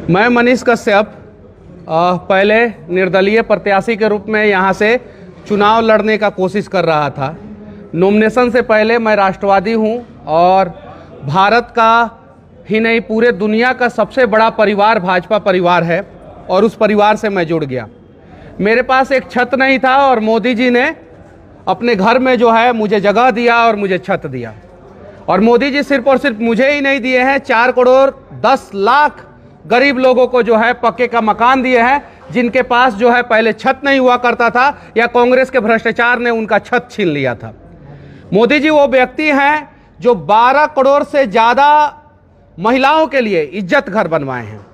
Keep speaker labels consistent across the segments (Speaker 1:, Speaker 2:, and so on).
Speaker 1: मैं मनीष कश्यप पहले निर्दलीय प्रत्याशी के रूप में यहाँ से चुनाव लड़ने का कोशिश कर रहा था। नॉमिनेशन से पहले मैं राष्ट्रवादी हूँ और भारत का ही नहीं पूरे दुनिया का सबसे बड़ा परिवार भाजपा परिवार है और उस परिवार से मैं जुड़ गया। मेरे पास एक छत नहीं था और मोदी जी ने अपने घर में जो है मुझे जगह दिया और मुझे छत दिया। और मोदी जी सिर्फ और सिर्फ मुझे ही नहीं दिए हैं, 4 करोड़ 10 लाख गरीब लोगों को जो है पक्के का मकान दिए हैं, जिनके पास जो है पहले छत नहीं हुआ करता था या कांग्रेस के भ्रष्टाचार ने उनका छत छीन लिया था। मोदी जी वो व्यक्ति हैं जो 12 करोड़ से ज़्यादा महिलाओं के लिए इज्जत घर बनवाए हैं।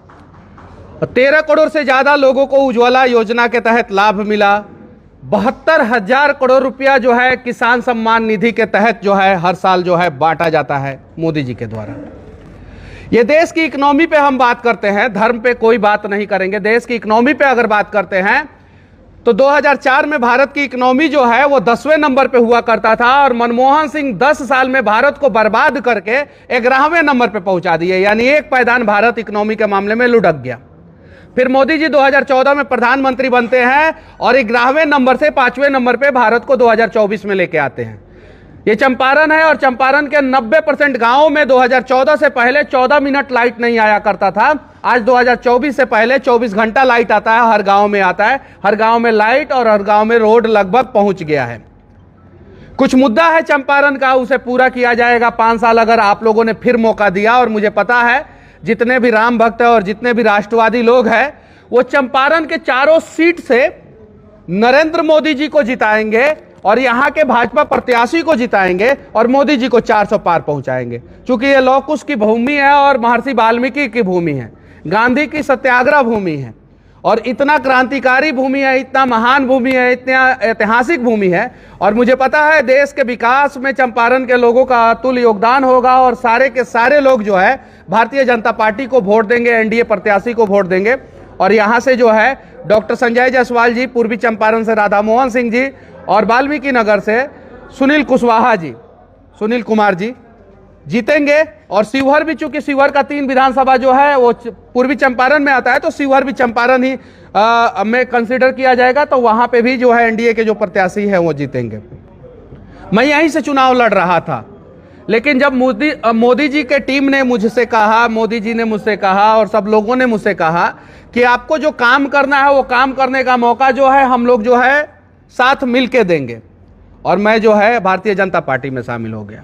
Speaker 1: 13 करोड़ से ज़्यादा लोगों को उज्ज्वला योजना के तहत लाभ मिला। 72,000 करोड़ रुपया जो है किसान सम्मान निधि के तहत जो है हर साल जो है बांटा जाता है मोदी जी के द्वारा। ये देश की इकोनॉमी पे हम बात करते हैं, धर्म पे कोई बात नहीं करेंगे। देश की इकोनॉमी पे अगर बात करते हैं तो 2004 में भारत की इकोनॉमी जो है वो 10वें नंबर पे हुआ करता था और मनमोहन सिंह 10 साल में भारत को बर्बाद करके 11वें नंबर पे पहुंचा दिए, यानी एक पायदान भारत इकोनॉमी के मामले में लुढ़क गया। फिर मोदी जी 2014 में प्रधानमंत्री बनते हैं और 11वें नंबर से 5वें नंबर पे भारत को 2024 में लेके आते हैं। ये चंपारण है और चंपारण के 90% गांवों में 2014 से पहले 14 मिनट लाइट नहीं आया करता था। आज 2024 से पहले 24 घंटा लाइट आता है, हर गांव में आता है। हर गांव में लाइट और हर गांव में रोड लगभग पहुंच गया है। कुछ मुद्दा है चंपारण का, उसे पूरा किया जाएगा 5 साल अगर आप लोगों ने फिर मौका दिया। और मुझे पता है जितने भी राम भक्त है और जितने भी राष्ट्रवादी लोग हैं वो चंपारण के चारों सीट से नरेंद्र मोदी जी को जिताएंगे और यहाँ के भाजपा प्रत्याशी को जिताएंगे और मोदी जी को 400 पार पहुंचाएंगे। क्योंकि ये लौह कुश की भूमि है और महर्षि वाल्मीकि की भूमि है, गांधी की सत्याग्रह भूमि है और इतना क्रांतिकारी भूमि है, इतना महान भूमि है, इतना ऐतिहासिक भूमि है। और मुझे पता है देश के विकास में चंपारण के लोगों का अतुल्य योगदान होगा और सारे के सारे लोग जो है भारतीय जनता पार्टी को वोट देंगे, एनडीए प्रत्याशी को वोट देंगे। और यहाँ से जो है डॉक्टर संजय जायसवाल जी, पूर्वी चंपारण से राधा मोहन सिंह जी और वाल्मीकि नगर से सुनील कुशवाहा जी, सुनील कुमार जी जीतेंगे। और शिवहर भी, चूंकि शिवहर का 3 विधानसभा जो है वो पूर्वी चंपारण में आता है तो शिवहर भी चंपारण ही में कंसीडर किया जाएगा, तो वहां पे भी जो है एनडीए के जो प्रत्याशी हैं वो जीतेंगे। मैं यहीं से चुनाव लड़ रहा था, लेकिन जब मोदी जी के टीम ने मुझसे कहा, मोदी जी ने मुझसे कहा और सब लोगों ने मुझसे कहा कि आपको जो काम करना है वो काम करने का मौका जो है हम लोग जो है साथ मिलके देंगे, और मैं जो है भारतीय जनता पार्टी में शामिल हो गया।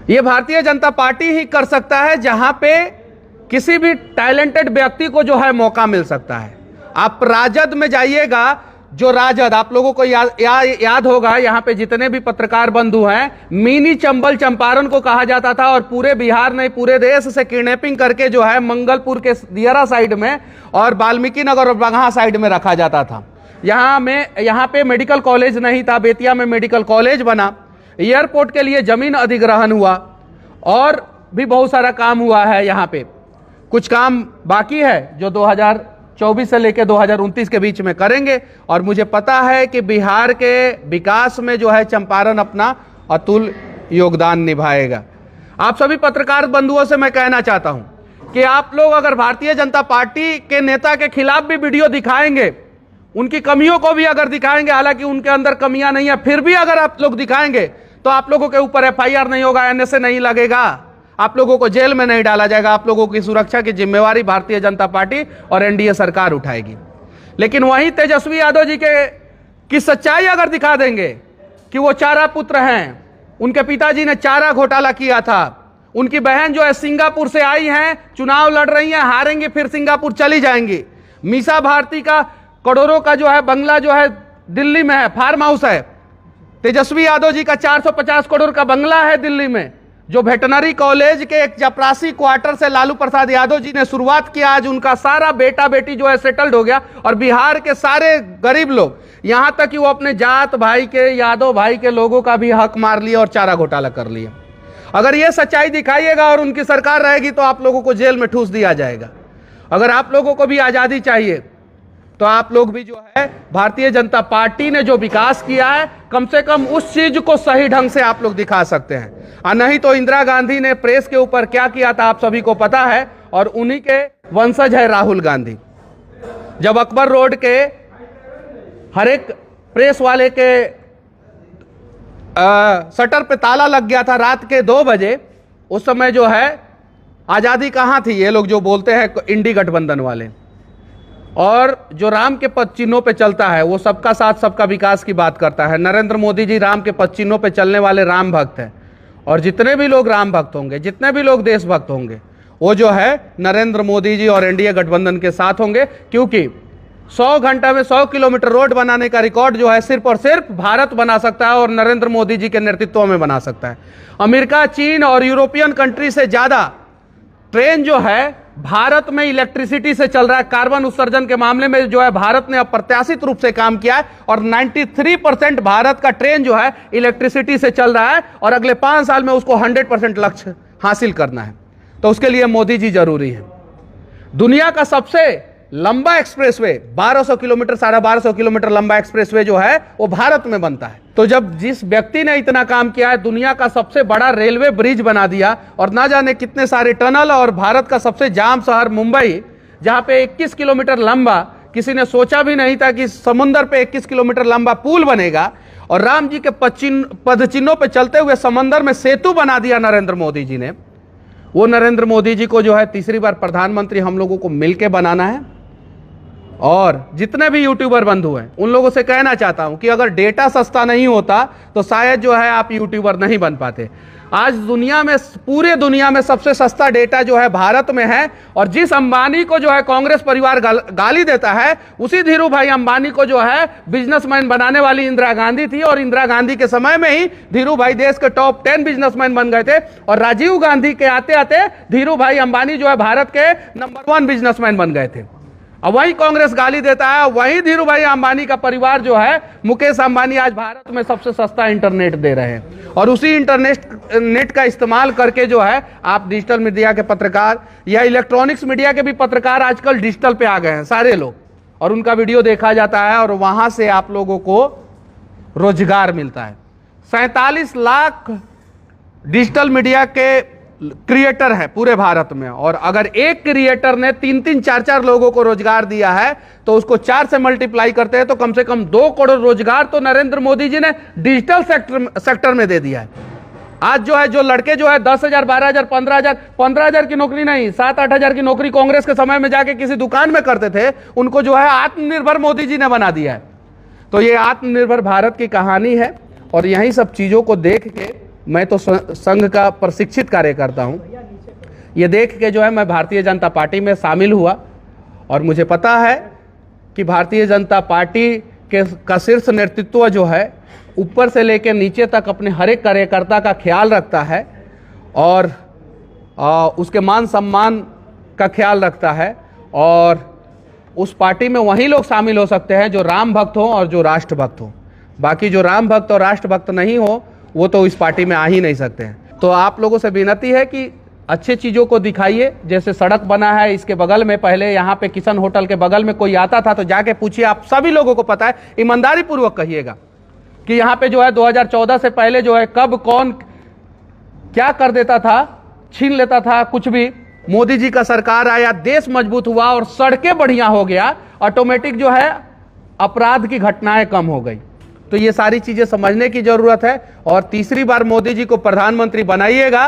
Speaker 1: ये भारतीय जनता पार्टी ही कर सकता है जहां पे किसी भी टैलेंटेड व्यक्ति को जो है मौका मिल सकता है। आप राजद में जाइएगा, जो राजद आप लोगों को याद होगा, यहाँ पे जितने भी पत्रकार बंधु हैं, मिनी चंबल चंपारण को कहा जाता था और पूरे बिहार नहीं पूरे देश से किडनैपिंग करके जो है मंगलपुर के दियारा साइड में और वाल्मीकि नगर और बगहा साइड में रखा जाता था। यहाँ पे मेडिकल कॉलेज नहीं था, बेतिया में मेडिकल कॉलेज बना, एयरपोर्ट के लिए जमीन अधिग्रहण हुआ और भी बहुत सारा काम हुआ है। यहाँ पे कुछ काम बाकी है जो 2024 से लेकर 2029 के बीच में करेंगे। और मुझे पता है कि बिहार के विकास में जो है चंपारण अपना अतुल्य योगदान निभाएगा। आप सभी पत्रकार बंधुओं से मैं कहना चाहता हूं कि आप लोग अगर भारतीय जनता पार्टी के नेता के खिलाफ भी वीडियो दिखाएंगे, उनकी कमियों को भी अगर दिखाएंगे, हालांकि उनके अंदर कमियां नहीं है, फिर भी अगर आप लोग दिखाएंगे तो आप लोगों के ऊपर एफआईआर नहीं होगा, एनएसए नहीं लगेगा, आप लोगों को जेल में नहीं डाला जाएगा। आप लोगों की सुरक्षा की जिम्मेवारी भारतीय जनता पार्टी और एनडीए सरकार उठाएगी। लेकिन वहीं तेजस्वी यादव जी की सच्चाई अगर दिखा देंगे कि वो चारा पुत्र हैं, उनके पिताजी ने चारा घोटाला किया था, उनकी बहन जो है सिंगापुर से आई हैं, चुनाव लड़ रही हैं, हारेंगी, फिर सिंगापुर चली जाएंगी। मीसा भारती का करोड़ों का जो है बंगला जो है दिल्ली में है, फार्म हाउस है। तेजस्वी यादव जी का 450 करोड़ का बंगला है दिल्ली में, जो वेटनरी कॉलेज के एक चपरासी क्वार्टर से लालू प्रसाद यादव जी ने शुरुआत किया। आज उनका सारा बेटा बेटी जो है सेटल्ड हो गया और बिहार के सारे गरीब लोग, यहां तक कि वो अपने जात भाई के, यादव भाई के लोगों का भी हक मार लिया और चारा घोटाला कर लिया। अगर ये सच्चाई दिखाइएगा और उनकी सरकार रहेगी तो आप लोगों को जेल में ठूस दिया जाएगा। अगर आप लोगों को भी आजादी चाहिए तो आप लोग भी जो है भारतीय जनता पार्टी ने जो विकास किया है, कम से कम उस चीज को सही ढंग से आप लोग दिखा सकते हैं। और नहीं तो इंदिरा गांधी ने प्रेस के ऊपर क्या किया था आप सभी को पता है, और उन्हीं के वंशज है राहुल गांधी। जब अकबर रोड के हर एक प्रेस वाले के शटर पे ताला लग गया था रात के 2 बजे, उस समय जो है आज़ादी कहाँ थी? ये लोग जो बोलते हैं इंडी गठबंधन वाले, और जो राम के पद चिन्हों पे चलता है वो सबका साथ सबका विकास की बात करता है। नरेंद्र मोदी जी राम के पद चिन्हों पे चलने वाले राम भक्त हैं, और जितने भी लोग राम भक्त होंगे, जितने भी लोग देशभक्त होंगे, वो जो है नरेंद्र मोदी जी और एनडीए गठबंधन के साथ होंगे, क्योंकि 100 घंटा में 100 किलोमीटर रोड बनाने का रिकॉर्ड जो है सिर्फ और सिर्फ भारत बना सकता है और नरेंद्र मोदी जी के नेतृत्व में बना सकता है। अमेरिका, चीन और यूरोपियन कंट्री से ज्यादा ट्रेन जो है भारत में इलेक्ट्रिसिटी से चल रहा है। कार्बन उत्सर्जन के मामले में जो है भारत ने अप्रत्याशित रूप से काम किया है, और 93% भारत का ट्रेन जो है इलेक्ट्रिसिटी से चल रहा है, और अगले 5 साल में उसको 100% लक्ष्य हासिल करना है। तो उसके लिए मोदी जी जरूरी है। दुनिया का सबसे लंबा एक्सप्रेसवे 1200 किलोमीटर, 1250 किलोमीटर लंबा एक्सप्रेसवे जो है वो भारत में बनता है। तो जब जिस व्यक्ति ने इतना काम किया है, दुनिया का सबसे बड़ा रेलवे ब्रिज बना दिया, और ना जाने कितने सारे टनल, और भारत का सबसे जाम शहर मुंबई, जहां पे 21 किलोमीटर लंबा, किसी ने सोचा भी नहीं था कि समुद्र पे 21 किलोमीटर लंबा पुल बनेगा, और राम जी के पद चिन्हों पे चलते हुए समंदर में सेतु बना दिया नरेंद्र मोदी जी ने। वो नरेंद्र मोदी जी को जो है तीसरी बार प्रधानमंत्री हम लोगों को मिलकर बनाना है। और जितने भी यूट्यूबर बंधु हैं उन लोगों से कहना चाहता हूं कि अगर डेटा सस्ता नहीं होता तो शायद जो है आप यूट्यूबर नहीं बन पाते। आज दुनिया में, पूरे दुनिया में सबसे सस्ता डेटा जो है भारत में है, और जिस अंबानी को जो है कांग्रेस परिवार गाली देता है, उसी धीरू भाई अंबानी को जो है बिजनेसमैन बनाने वाली इंदिरा गांधी थी, और इंदिरा गांधी के समय में ही धीरू भाई देश के टॉप 10 बिजनेसमैन बन गए थे, और राजीव गांधी के आते आते धीरू भाई अंबानी जो है भारत के नंबर 1 बिजनेसमैन बन गए थे। अब वही कांग्रेस गाली देता है, वही धीरू भाई अंबानी का परिवार जो है, मुकेश अंबानी आज भारत में सबसे सस्ता इंटरनेट दे रहे हैं, और उसी इंटरनेट का इस्तेमाल करके जो है आप डिजिटल मीडिया के पत्रकार या इलेक्ट्रॉनिक्स मीडिया के भी पत्रकार आजकल डिजिटल पे आ गए हैं सारे लोग, और उनका वीडियो देखा जाता है, और वहां से आप लोगों को रोजगार मिलता है। 47 लाख डिजिटल मीडिया के क्रिएटर है पूरे भारत में, और अगर एक क्रिएटर ने 3-3, 4-4 लोगों को रोजगार दिया है तो उसको 4 से मल्टीप्लाई करते हैं तो कम से कम 2 करोड़ रोजगार तो नरेंद्र मोदी जी ने डिजिटल सेक्टर में दे दिया है। आज जो है, जो लड़के जो है 10,000, 12,000, 15,000 की नौकरी नहीं, 7-8 हजार की नौकरी कांग्रेस के समय में जाके किसी दुकान में करते थे, उनको जो है आत्मनिर्भर मोदी जी ने बना दिया है। तो ये आत्मनिर्भर भारत की कहानी है, और यही सब चीजों को देख के मैं तो संघ का प्रशिक्षित कार्य करता हूं। ये देख के जो है मैं भारतीय जनता पार्टी में शामिल हुआ, और मुझे पता है कि भारतीय जनता पार्टी का शीर्ष नेतृत्व जो है ऊपर से लेकर नीचे तक अपने हर एक कार्यकर्ता का ख्याल रखता है, और उसके मान सम्मान का ख्याल रखता है, और उस पार्टी में वही लोग शामिल हो सकते हैं जो राम भक्त हो और जो राष्ट्र भक्त हो। बाकी जो राम भक्त और राष्ट्र भक्त नहीं हो वो तो इस पार्टी में आ ही नहीं सकते हैं। तो आप लोगों से विनती है कि अच्छे चीज़ों को दिखाइए। जैसे सड़क बना है इसके बगल में, पहले यहाँ पे किशन होटल के बगल में कोई आता था तो जाके पूछिए, आप सभी लोगों को पता है, ईमानदारी पूर्वक कहिएगा कि यहाँ पे जो है 2014 से पहले जो है कब कौन क्या कर देता था, छीन लेता था कुछ भी। मोदी जी का सरकार आया, देश मजबूत हुआ और सड़कें बढ़िया हो गया, ऑटोमेटिक जो है अपराध की घटनाएं कम हो गई। तो ये सारी चीजें समझने की जरूरत है, और तीसरी बार मोदी जी को प्रधानमंत्री बनाइएगा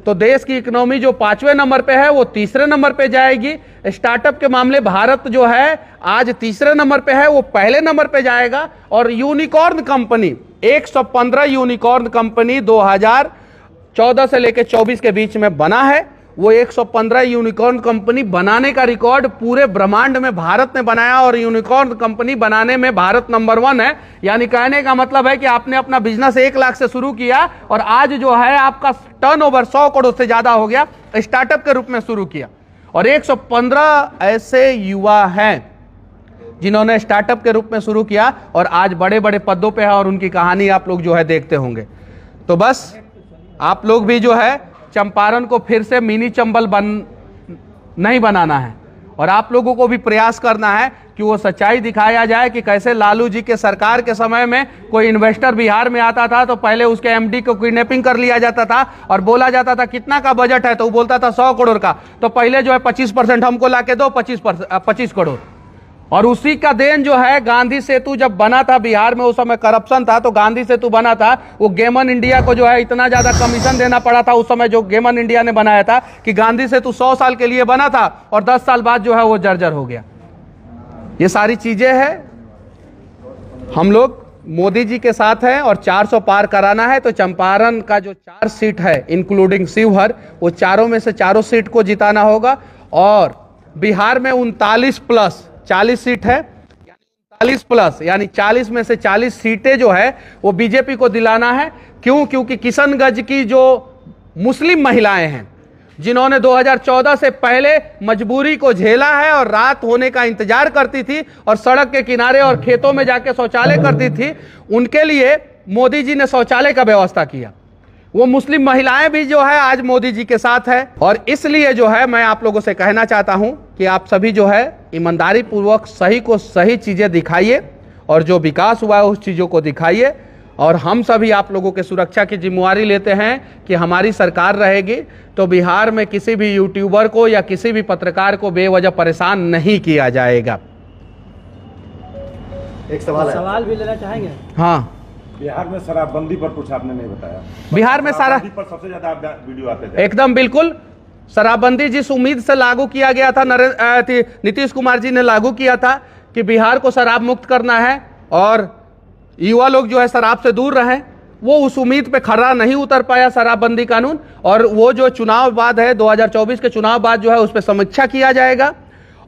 Speaker 1: तो देश की इकोनॉमी जो 5वें नंबर पे है वो 3रे नंबर पे जाएगी। स्टार्टअप के मामले भारत जो है आज 3रे नंबर पे है, वो पहले नंबर पे जाएगा। और यूनिकॉर्न कंपनी 115 यूनिकॉर्न कंपनी 2014 से लेकर 24 के बीच में बना है। वो 115 यूनिकॉर्न कंपनी बनाने का रिकॉर्ड पूरे ब्रह्मांड में भारत ने बनाया, और यूनिकॉर्न कंपनी बनाने में भारत नंबर 1 है। यानी कहने का मतलब है कि आपने अपना बिजनेस 1 लाख से शुरू किया और आज जो है आपका टर्नओवर 100 करोड़ से ज्यादा हो गया, स्टार्टअप के रूप में शुरू किया। और 115 ऐसे युवा हैं जिन्होंने स्टार्टअप के रूप में शुरू किया और आज बड़े बड़े पदों पे है, और उनकी कहानी आप लोग जो है देखते होंगे। तो बस आप लोग भी जो है चंपारण को फिर से मिनी चंबल नहीं बनाना है, और आप लोगों को भी प्रयास करना है कि वो सच्चाई दिखाया जाए कि कैसे लालू जी के सरकार के समय में कोई इन्वेस्टर बिहार में आता था तो पहले उसके एमडी को किडनैपिंग कर लिया जाता था और बोला जाता था कितना का बजट है, तो वो बोलता था 100 करोड़ का, तो पहले जो है 25% हमको लाके दो, 25 करोड़। और उसी का देन जो है गांधी सेतु जब बना था बिहार में, उस समय करप्शन था तो गांधी सेतु बना था, वो गेमन इंडिया को जो है इतना ज्यादा कमीशन देना पड़ा था उस समय, जो गेमन इंडिया ने बनाया था, कि गांधी सेतु 100 साल के लिए बना था और 10 साल बाद जो है वो जर्जर हो गया। ये सारी चीजें हैं। हम लोग मोदी जी के साथ हैं और 400 पार कराना है तो चंपारण का जो 4 सीट है इंक्लूडिंग शिवहर, वो चारों में से चारों सीट को जिताना होगा। और बिहार में 39 प्लस 40 सीट है, 39 प्लस यानी 40 में से 40 सीटें जो है वो बीजेपी को दिलाना है। क्यों? क्योंकि किशनगंज की जो मुस्लिम महिलाएं हैं जिन्होंने 2014 से पहले मजबूरी को झेला है और रात होने का इंतजार करती थी और सड़क के किनारे और खेतों में जाके शौचालय करती थी, उनके लिए मोदी जी ने शौचालय का व्यवस्था किया। वो मुस्लिम महिलाएं भी जो है आज मोदी जी के साथ है। और इसलिए जो है मैं आप लोगों से कहना चाहता हूं कि आप सभी जो है ईमानदारी पूर्वक सही को सही चीजें दिखाइए और जो विकास हुआ है उस चीजों को दिखाइए। और हम सभी आप लोगों के सुरक्षा की जिम्मेवारी लेते हैं कि हमारी सरकार रहेगी तो बिहार में किसी भी यूट्यूबर को या किसी भी पत्रकार को बेवजह परेशान नहीं किया जाएगा।
Speaker 2: एक सवाल भी लेना चाहेंगे।
Speaker 1: हाँ,
Speaker 3: बिहार में शराबबंदी पर कुछ आपने नहीं बताया।
Speaker 1: बिहार में
Speaker 3: शराबबंदी पर सबसे ज्यादा वीडियो आते थे।
Speaker 1: एकदम बिल्कुल, शराबबंदी जिस उम्मीद से लागू किया गया था, नीतीश कुमार जी ने लागू किया था कि बिहार को शराब मुक्त करना है और युवा लोग जो है शराब से दूर रहें, वो उस उम्मीद पे खरा नहीं उतर पाया शराबबंदी कानून। और वो जो चुनाव बाद है 2024 के चुनाव बाद जो है उस पर समीक्षा किया जाएगा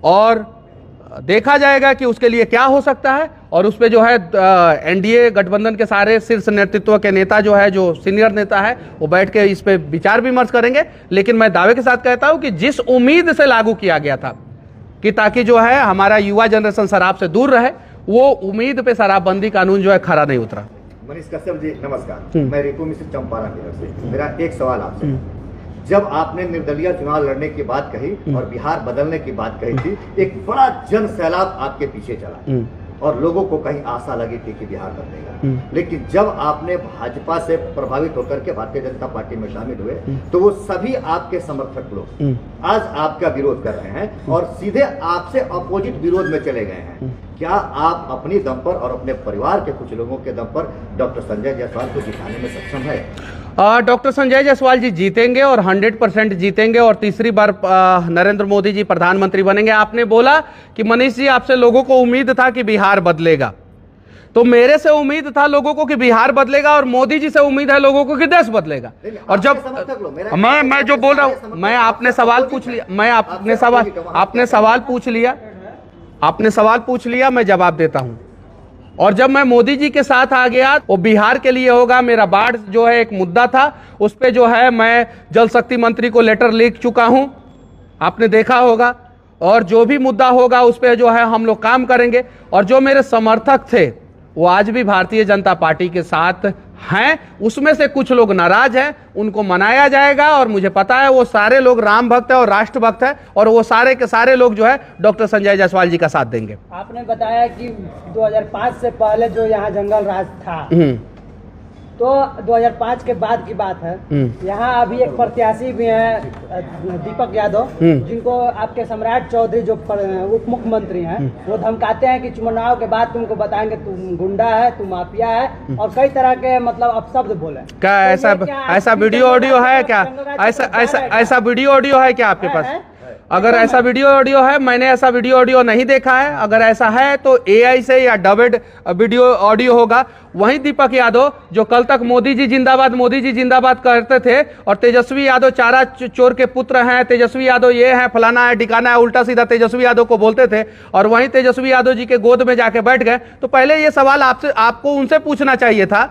Speaker 1: और देखा जाएगा कि उसके लिए क्या हो सकता है। और उस पर जो है एनडीए गठबंधन के सारे शीर्ष नेतृत्व के नेता जो है, जो सीनियर नेता है, वो बैठ के इस पे विचार विमर्श करेंगे। लेकिन मैं दावे के साथ कहता हूं कि जिस उम्मीद से लागू किया गया था कि ताकि जो है हमारा युवा जनरेशन शराब से दूर रहे, वो उम्मीद पे शराबबंदी कानून जो है खरा नहीं उतरा।
Speaker 2: मनीष कश्यप जी नमस्कार, मैं रिपु मिश्र चंपारण की तरफ से। मेरा एक सवाल आपसे, जब आपने निर्दलीय चुनाव लड़ने की बात कही और बिहार बदलने की बात कही थी, एक बड़ा जन सैलाब आपके पीछे चला और लोगों को कहीं आशा लगी थी कि बिहार बदलेगा। लेकिन जब आपने भाजपा से प्रभावित होकर के भारतीय जनता पार्टी में शामिल हुए तो वो सभी आपके समर्थक लोग आज आपका विरोध कर रहे हैं और सीधे आपसे अपोजिट विरोध में चले गए हैं। क्या आप अपनी दम पर और अपने परिवार के कुछ लोगों के दम पर डॉक्टर संजय जायसवाल को जिताने में सक्षम है?
Speaker 1: डॉक्टर संजय जायसवाल जी जीतेंगे और 100% जीतेंगे और तीसरी बार नरेंद्र मोदी जी प्रधानमंत्री बनेंगे। आपने बोला कि मनीष जी आपसे लोगों को उम्मीद था कि बिहार बदलेगा, तो मेरे से उम्मीद था लोगों को कि बिहार बदलेगा और मोदी जी से उम्मीद है लोगों को कि देश बदलेगा। और जब मैं जो बोल रहा हूं, मैं आपने सवाल पूछ लिया, मैं आपने सवाल पूछ लिया, मैं जवाब देता हूं। और जब मैं मोदी जी के साथ आ गया वो बिहार के लिए होगा। मेरा बाढ़ जो है एक मुद्दा था, उस पे जो है मैं जल शक्ति मंत्री को लेटर लिख चुका हूं, आपने देखा होगा। और जो भी मुद्दा होगा उस पे जो है हम लोग काम करेंगे। और जो मेरे समर्थक थे वो आज भी भारतीय जनता पार्टी के साथ हैं, उसमें से कुछ लोग नाराज हैं, उनको मनाया जाएगा। और मुझे पता है वो सारे लोग राम भक्त है और राष्ट्र भक्त है और वो सारे के सारे लोग जो है डॉक्टर संजय जायसवाल जी का साथ देंगे।
Speaker 4: आपने बताया कि 2005 से पहले जो यहाँ जंगल राज था, तो 2005 के बाद की बात है। यहाँ अभी एक प्रत्याशी भी है दीपक यादव, जिनको आपके सम्राट चौधरी जो उप मुख्यमंत्री हैं वो धमकाते हैं कि चुनाव के बाद तुमको बताएंगे तुम गुंडा है, तुम माफिया है और कई तरह के मतलब अपशब्द बोले।
Speaker 1: क्या ऐसा वीडियो ऑडियो है क्या? ऐसा वीडियो ऑडियो है क्या आपके पास? अगर ऐसा वीडियो ऑडियो है, मैंने ऐसा वीडियो ऑडियो नहीं देखा है। अगर ऐसा है तो एआई से या डबड वीडियो ऑडियो होगा। वहीं दीपक यादव जो कल तक मोदी जी जिंदाबाद करते थे और तेजस्वी यादव चारा चोर के पुत्र हैं, तेजस्वी यादव ये है, फलाना है, ठिकाना है, उल्टा सीधा तेजस्वी यादव को बोलते थे और वहीं तेजस्वी यादव जी के गोद में जाके बैठ गए। तो पहले ये सवाल आपको उनसे पूछना चाहिए था।